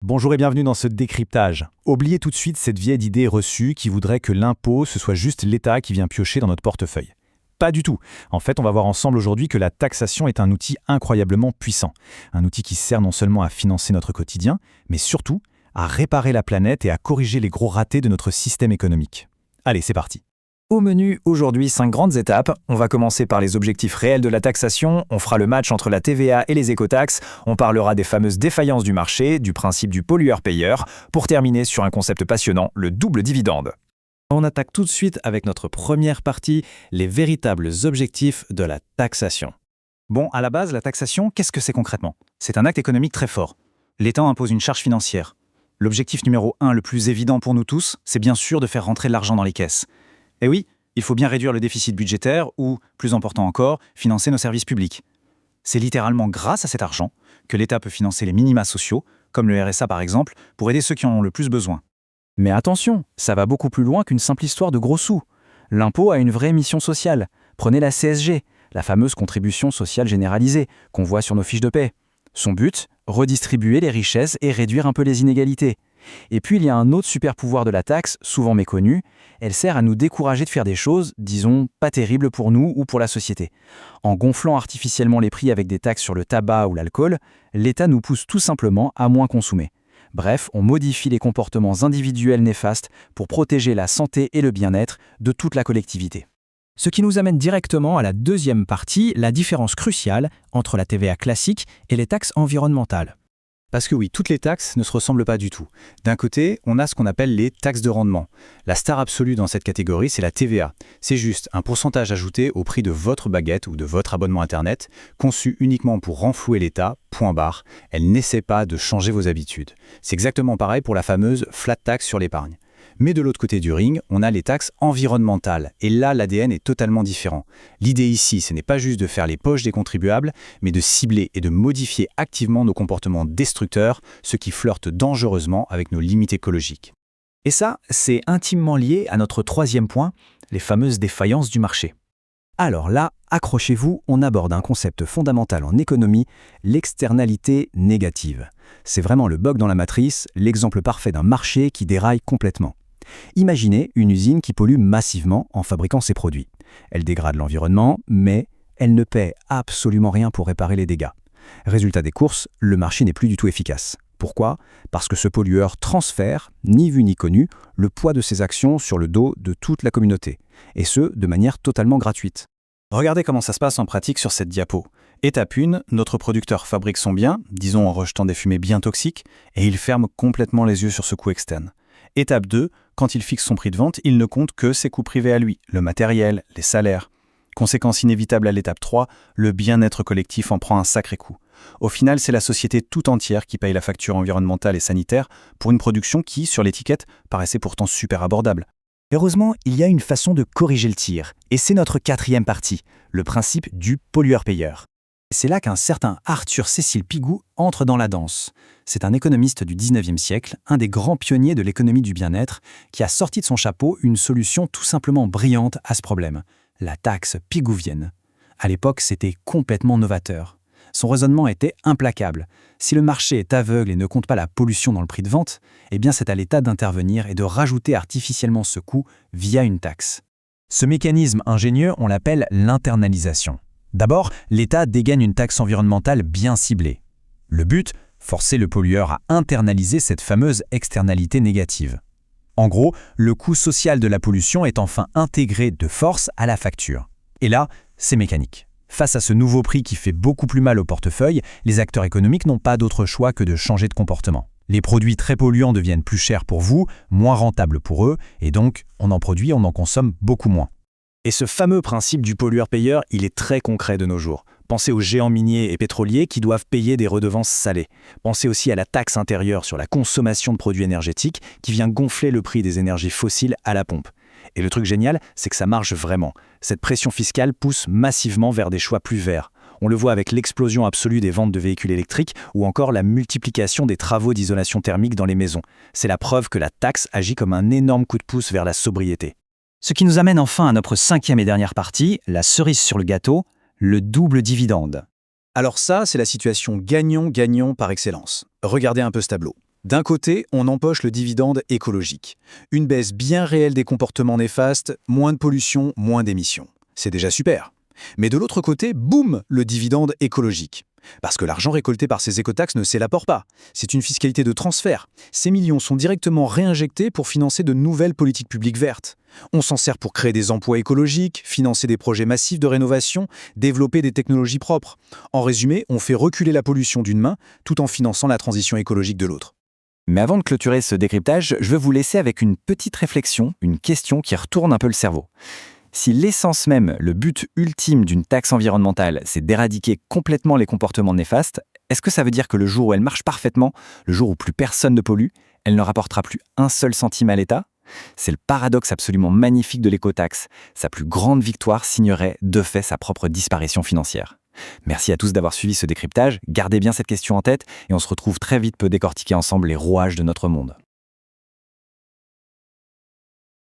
Bonjour et bienvenue dans ce décryptage. Oubliez tout de suite cette vieille idée reçue qui voudrait que l'impôt, ce soit juste l'État qui vient piocher dans notre portefeuille. Pas du tout. En fait, on va voir ensemble aujourd'hui que la taxation est un outil incroyablement puissant. Un outil qui sert non seulement à financer notre quotidien, mais surtout à réparer la planète et à corriger les gros ratés de notre système économique. Allez, c'est parti. Au menu, aujourd'hui, 5 grandes étapes. On va commencer par les objectifs réels de la taxation, on fera le match entre la TVA et les écotaxes, on parlera des fameuses défaillances du marché, du principe du pollueur-payeur, pour terminer sur un concept passionnant, le double dividende. On attaque tout de suite avec notre première partie, les véritables objectifs de la taxation. Bon, à la base, la taxation, qu'est-ce que c'est concrètement? C'est un acte économique très fort. L'État impose une charge financière. L'objectif numéro 1, le plus évident pour nous tous, c'est bien sûr de faire rentrer de l'argent dans les caisses. Et oui, il faut bien réduire le déficit budgétaire ou, plus important encore, financer nos services publics. C'est littéralement grâce à cet argent que l'État peut financer les minima sociaux, comme le RSA par exemple, pour aider ceux qui en ont le plus besoin. Mais attention, ça va beaucoup plus loin qu'une simple histoire de gros sous. L'impôt a une vraie mission sociale. Prenez la CSG, la fameuse contribution sociale généralisée, qu'on voit sur nos fiches de paie. Son but, redistribuer les richesses et réduire un peu les inégalités. Et puis il y a un autre super pouvoir de la taxe, souvent méconnu, elle sert à nous décourager de faire des choses, disons, pas terribles pour nous ou pour la société. En gonflant artificiellement les prix avec des taxes sur le tabac ou l'alcool, l'État nous pousse tout simplement à moins consommer. Bref, on modifie les comportements individuels néfastes pour protéger la santé et le bien-être de toute la collectivité. Ce qui nous amène directement à la deuxième partie, la différence cruciale entre la TVA classique et les taxes environnementales. Parce que oui, toutes les taxes ne se ressemblent pas du tout. D'un côté, on a ce qu'on appelle les taxes de rendement. La star absolue dans cette catégorie, c'est la TVA. C'est juste un pourcentage ajouté au prix de votre baguette ou de votre abonnement Internet, conçu uniquement pour renflouer l'État, point barre. Elle n'essaie pas de changer vos habitudes. C'est exactement pareil pour la fameuse flat tax sur l'épargne. Mais de l'autre côté du ring, on a les taxes environnementales. Et là, l'ADN est totalement différent. L'idée ici, ce n'est pas juste de faire les poches des contribuables, mais de cibler et de modifier activement nos comportements destructeurs, ce qui flirte dangereusement avec nos limites écologiques. Et ça, c'est intimement lié à notre troisième point, les fameuses défaillances du marché. Alors là, accrochez-vous, on aborde un concept fondamental en économie, l'externalité négative. C'est vraiment le bug dans la matrice, l'exemple parfait d'un marché qui déraille complètement. Imaginez une usine qui pollue massivement en fabriquant ses produits. Elle dégrade l'environnement, mais elle ne paie absolument rien pour réparer les dégâts. Résultat des courses, le marché n'est plus du tout efficace. Pourquoi? Parce que ce pollueur transfère, ni vu ni connu, le poids de ses actions sur le dos de toute la communauté, et ce, de manière totalement gratuite. Regardez comment ça se passe en pratique sur cette diapo. Étape 1, notre producteur fabrique son bien, disons en rejetant des fumées bien toxiques, et il ferme complètement les yeux sur ce coût externe. Étape 2, quand il fixe son prix de vente, il ne compte que ses coûts privés à lui, le matériel, les salaires. Conséquence inévitable à l'étape 3, le bien-être collectif en prend un sacré coup. Au final, c'est la société tout entière qui paye la facture environnementale et sanitaire pour une production qui, sur l'étiquette, paraissait pourtant super abordable. Heureusement, il y a une façon de corriger le tir, et c'est notre quatrième partie, le principe du pollueur-payeur. C'est là qu'un certain Arthur Cécile Pigou entre dans la danse. C'est un économiste du 19e siècle, un des grands pionniers de l'économie du bien-être, qui a sorti de son chapeau une solution tout simplement brillante à ce problème, la taxe pigouvienne. À l'époque, c'était complètement novateur. Son raisonnement était implacable. Si le marché est aveugle et ne compte pas la pollution dans le prix de vente, eh bien c'est à l'État d'intervenir et de rajouter artificiellement ce coût via une taxe. Ce mécanisme ingénieux, on l'appelle l'internalisation. D'abord, l'État dégaine une taxe environnementale bien ciblée. Le but, forcer le pollueur à internaliser cette fameuse externalité négative. En gros, le coût social de la pollution est enfin intégré de force à la facture. Et là, c'est mécanique. Face à ce nouveau prix qui fait beaucoup plus mal au portefeuille, les acteurs économiques n'ont pas d'autre choix que de changer de comportement. Les produits très polluants deviennent plus chers pour vous, moins rentables pour eux, et donc on en produit, on en consomme beaucoup moins. Et ce fameux principe du pollueur-payeur, il est très concret de nos jours. Pensez aux géants miniers et pétroliers qui doivent payer des redevances salées. Pensez aussi à la taxe intérieure sur la consommation de produits énergétiques qui vient gonfler le prix des énergies fossiles à la pompe. Et le truc génial, c'est que ça marche vraiment. Cette pression fiscale pousse massivement vers des choix plus verts. On le voit avec l'explosion absolue des ventes de véhicules électriques ou encore la multiplication des travaux d'isolation thermique dans les maisons. C'est la preuve que la taxe agit comme un énorme coup de pouce vers la sobriété. Ce qui nous amène enfin à notre cinquième et dernière partie, la cerise sur le gâteau, le double dividende. Alors ça, c'est la situation gagnant-gagnant par excellence. Regardez un peu ce tableau. D'un côté, on empoche le dividende écologique. Une baisse bien réelle des comportements néfastes, moins de pollution, moins d'émissions. C'est déjà super. Mais de l'autre côté, boum, le dividende écologique. Parce que l'argent récolté par ces écotaxes ne s'élabore pas. C'est une fiscalité de transfert. Ces millions sont directement réinjectés pour financer de nouvelles politiques publiques vertes. On s'en sert pour créer des emplois écologiques, financer des projets massifs de rénovation, développer des technologies propres. En résumé, on fait reculer la pollution d'une main tout en finançant la transition écologique de l'autre. Mais avant de clôturer ce décryptage, je veux vous laisser avec une petite réflexion, une question qui retourne un peu le cerveau. Si l'essence même, le but ultime d'une taxe environnementale, c'est d'éradiquer complètement les comportements néfastes, est-ce que ça veut dire que le jour où elle marche parfaitement, le jour où plus personne ne pollue, elle ne rapportera plus un seul centime à l'État ? C'est le paradoxe absolument magnifique de l'écotaxe. Sa plus grande victoire signerait de fait sa propre disparition financière. Merci à tous d'avoir suivi ce décryptage, gardez bien cette question en tête et on se retrouve très vite pour décortiquer ensemble les rouages de notre monde.